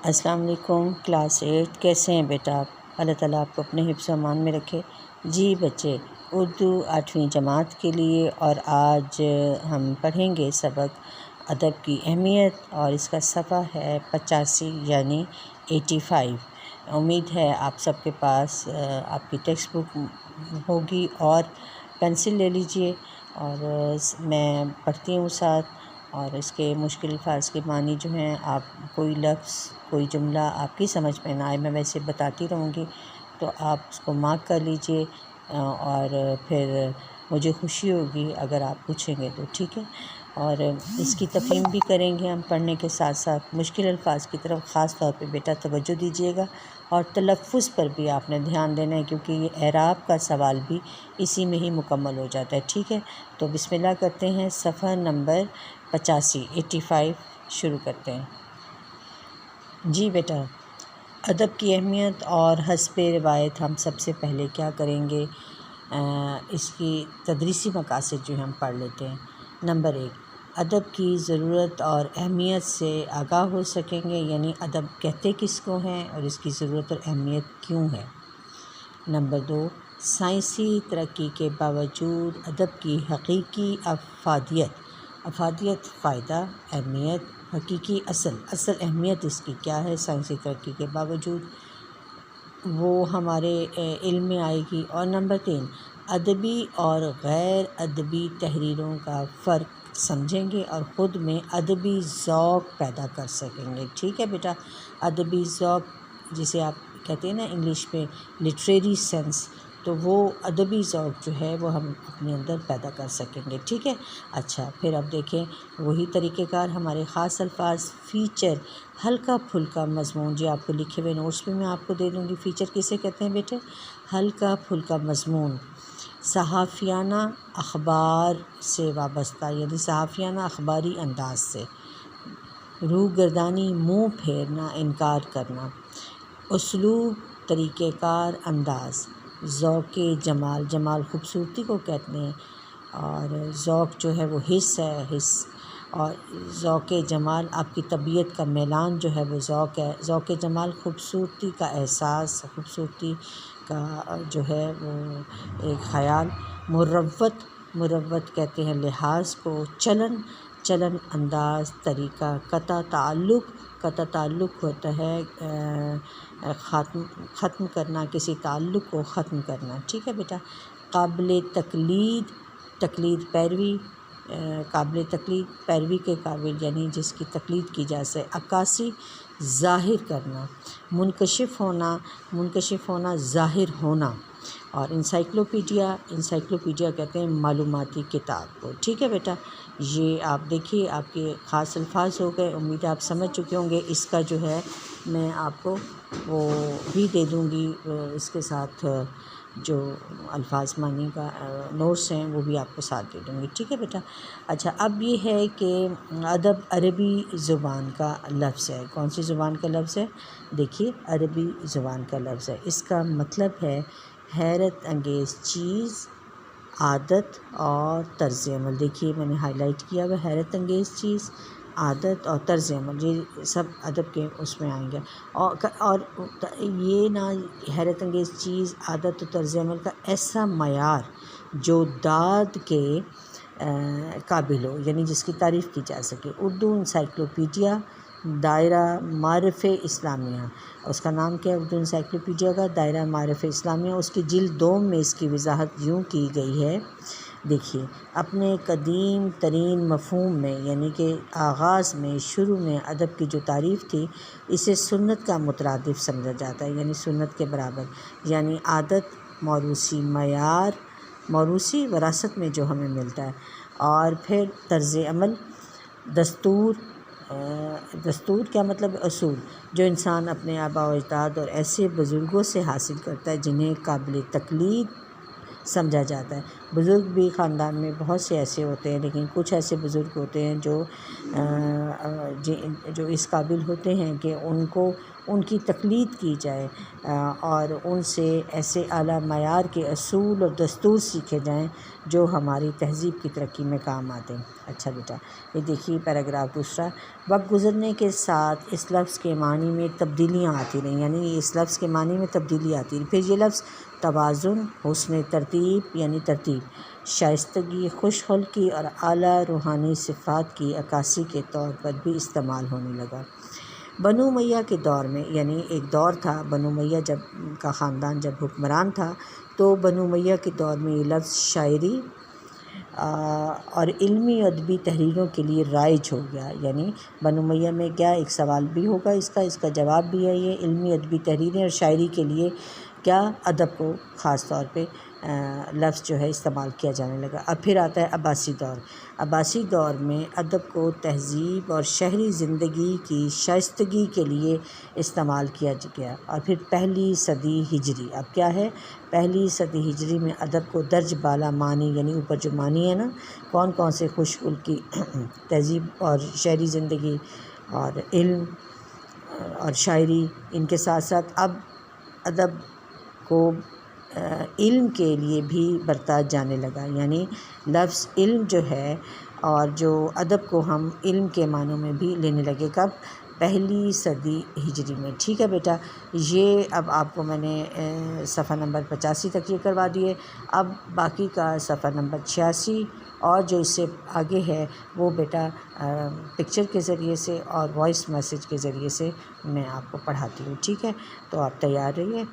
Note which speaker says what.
Speaker 1: السلام علیکم کلاس 8 کیسے ہیں بیٹا آپ؟ اللہ تعالیٰ آپ کو اپنے حفظ و امان میں رکھے۔ جی بچے، اردو 8ویں جماعت کے لیے اور آج ہم پڑھیں گے سبق ادب کی اہمیت اور اس کا صفحہ ہے 85 یعنی 85۔ امید ہے آپ سب کے پاس آپ کی ٹیکسٹ بک ہوگی اور پینسل لے لیجئے اور میں پڑھتی ہوں ساتھ، اور اس کے مشکل الفاظ کے معنی جو ہیں آپ کوئی لفظ کوئی جملہ آپ کی سمجھ میں نہ آئے میں ویسے بتاتی رہوں گی تو آپ اس کو مارک کر لیجئے اور پھر مجھے خوشی ہوگی اگر آپ پوچھیں گے تو، ٹھیک ہے؟ اور اس کی تفہیم بھی کریں گے ہم پڑھنے کے ساتھ ساتھ۔ مشکل الفاظ کی طرف خاص طور پہ بیٹا توجہ دیجیے گا اور تلفظ پر بھی آپ نے دھیان دینا ہے کیونکہ یہ اعراب کا سوال بھی اسی میں ہی مکمل ہو جاتا ہے، ٹھیک ہے؟ تو بسم اللہ کرتے ہیں، صفحہ نمبر 85 شروع کرتے ہیں۔ جی بیٹا، ادب کی اہمیت اور حسب روایت ہم سب سے پہلے کیا کریں گے، اس کی تدریسی مقاصد جو ہم پڑھ لیتے ہیں۔ نمبر 1، ادب کی ضرورت اور اہمیت سے آگاہ ہو سکیں گے، یعنی ادب کہتے کس کو ہیں اور اس کی ضرورت اور اہمیت کیوں ہے۔ نمبر 2، سائنسی ترقی کے باوجود ادب کی حقیقی افادیت فائدہ، اہمیت، حقیقی اصل اہمیت اس کی کیا ہے سائنسی ترقی کے باوجود، وہ ہمارے علم میں آئے گی۔ اور نمبر 3، ادبی اور غیر ادبی تحریروں کا فرق سمجھیں گے اور خود میں ادبی ذوق پیدا کر سکیں گے، ٹھیک ہے بیٹا؟ ادبی ذوق جسے آپ کہتے ہیں نا انگلش میں لٹریری سینس، تو وہ ادبی ذوق جو ہے وہ ہم اپنے اندر پیدا کر سکیں گے، ٹھیک ہے؟ اچھا، پھر اب دیکھیں وہی طریقہ کار، ہمارے خاص الفاظ، فیچر، ہلکا پھلکا مضمون، جی آپ کو لکھے ہوئے نوٹس بھی میں آپ کو دے دوں گی۔ فیچر کسے کہتے ہیں بیٹے؟ ہلکا پھلکا مضمون، صحافیانہ اخبار سے وابستہ، یعنی صحافیانہ اخباری انداز سے، روگردانی، منہ پھیرنا، انکار کرنا، اسلوب، طریقہ کار، انداز، ذوق جمال خوبصورتی کو کہتے ہیں، اور ذوق جو ہے وہ حس ہے، اور ذوق جمال آپ کی طبیعت کا میلان جو ہے وہ ذوق ہے۔ ذوق جمال خوبصورتی کا احساس، خوبصورتی کا جو ہے وہ ایک خیال۔ مروت کہتے ہیں لحاظ کو، چلن انداز، طریقہ، قطع تعلق ہوتا ہے ختم کرنا، کسی تعلق کو ختم کرنا، ٹھیک ہے بیٹا؟ قابل تقلید پیروی، پیروی کے قابل، یعنی جس کی تقلید کی جا سکے۔ عکاسی، ظاہر کرنا، منکشف ہونا، ظاہر ہونا۔ اور انسائکلوپیڈیا کہتے ہیں معلوماتی کتاب کو، ٹھیک ہے بیٹا؟ یہ آپ دیکھیے آپ کے خاص الفاظ ہو گئے، امید آپ سمجھ چکے ہوں گے۔ اس کا جو ہے میں آپ کو وہ بھی دے دوں گی، اس کے ساتھ جو الفاظ معنی کا نوٹس ہیں وہ بھی آپ کو ساتھ دے دوں گی، ٹھیک ہے بیٹا؟ اچھا، اب یہ ہے کہ ادب عربی زبان کا لفظ ہے۔ کون سی زبان کا لفظ ہے؟ دیکھیے، عربی زبان کا لفظ ہے۔ اس کا مطلب ہے حیرت انگیز چیز، عادت اور طرز عمل۔ دیکھیے میں نے ہائی لائٹ کیا ہوا، حیرت انگیز چیز، عادت اور طرز عمل، یہ سب ادب کے اس میں آئیں گے۔ اور یہ نہ حیرت انگیز چیز، عادت اور طرز عمل کا ایسا معیار جو داد کے قابل ہو، یعنی جس کی تعریف کی جا سکے۔ اردو انسائکلوپیڈیا دائرہ معارف اسلامیہ، اس کا نام کیا ہے اردو انسائکلوپیڈیا کا؟ دائرہ معارف اسلامیہ۔ اس کی جلد 2 میں اس کی وضاحت یوں کی گئی ہے، دیکھیے، اپنے قدیم ترین مفہوم میں، یعنی کہ آغاز میں، شروع میں ادب کی جو تعریف تھی، اسے سنت کا مترادف سمجھا جاتا ہے، یعنی سنت کے برابر، یعنی عادت، موروثی معیار، موروثی وراثت میں جو ہمیں ملتا ہے، اور پھر طرز عمل، دستور کیا مطلب؟ اصول، جو انسان اپنے آباء و اجداد اور ایسے بزرگوں سے حاصل کرتا ہے جنہیں قابل تقلید سمجھا جاتا ہے۔ بزرگ بھی خاندان میں بہت سے ایسے ہوتے ہیں، لیکن کچھ ایسے بزرگ ہوتے ہیں جو اس قابل ہوتے ہیں کہ ان کو ان کی تقلید کی جائے اور ان سے ایسے اعلیٰ معیار کے اصول اور دستور سیکھے جائیں جو ہماری تہذیب کی ترقی میں کام آتے ہیں۔ اچھا بیٹا، یہ دیکھیے پیراگراف دوسرا، وقت گزرنے کے ساتھ اس لفظ کے معنی میں تبدیلیاں آتی رہیں، یعنی اس لفظ کے معنی میں تبدیلی آتی رہی۔ پھر یہ لفظ توازن، حسن ترتیب یعنی ترتیب، شائستگی، خوش خلقی اور اعلیٰ روحانی صفات کی عکاسی کے طور پر بھی استعمال ہونے لگا۔ بنو امیہ کے دور میں، یعنی ایک دور تھا بنو امیہ کا خاندان جب حکمران تھا، تو بنو امیہ کے دور میں یہ لفظ شاعری اور علمی ادبی تحریروں کے لیے رائج ہو گیا۔ یعنی بنو امیہ میں کیا، ایک سوال بھی ہوگا اس کا جواب بھی ہے، یہ علمی ادبی تحریریں اور شاعری کے لیے کیا ادب کو خاص طور پہ لفظ جو ہے استعمال کیا جانے لگا۔ اب پھر آتا ہے عباسی دور۔ عباسی دور میں ادب کو تہذیب اور شہری زندگی کی شائستگی کے لیے استعمال کیا گیا۔ اور پھر پہلی صدی ہجری، اب کیا ہے، پہلی صدی ہجری میں ادب کو درج بالا معنی، یعنی اوپر جو معنی ہے نا، کون کون سے خوش خلقی، تہذیب اور شہری زندگی اور علم اور شاعری، ان کے ساتھ ساتھ اب ادب کو علم کے لیے بھی برتا جانے لگا۔ یعنی لفظ علم جو ہے اور جو ادب کو ہم علم کے معنوں میں بھی لینے لگے، کب، پہلی صدی ہجری میں۔ ٹھیک ہے بیٹا، یہ اب آپ کو میں نے صفحہ نمبر 85 تک یہ کروا دیے۔ اب باقی کا صفحہ نمبر 86 اور جو اس سے آگے ہے وہ بیٹا پکچر کے ذریعے سے اور وائس میسیج کے ذریعے سے میں آپ کو پڑھاتی ہوں۔ ٹھیک ہے، تو آپ تیار رہیے۔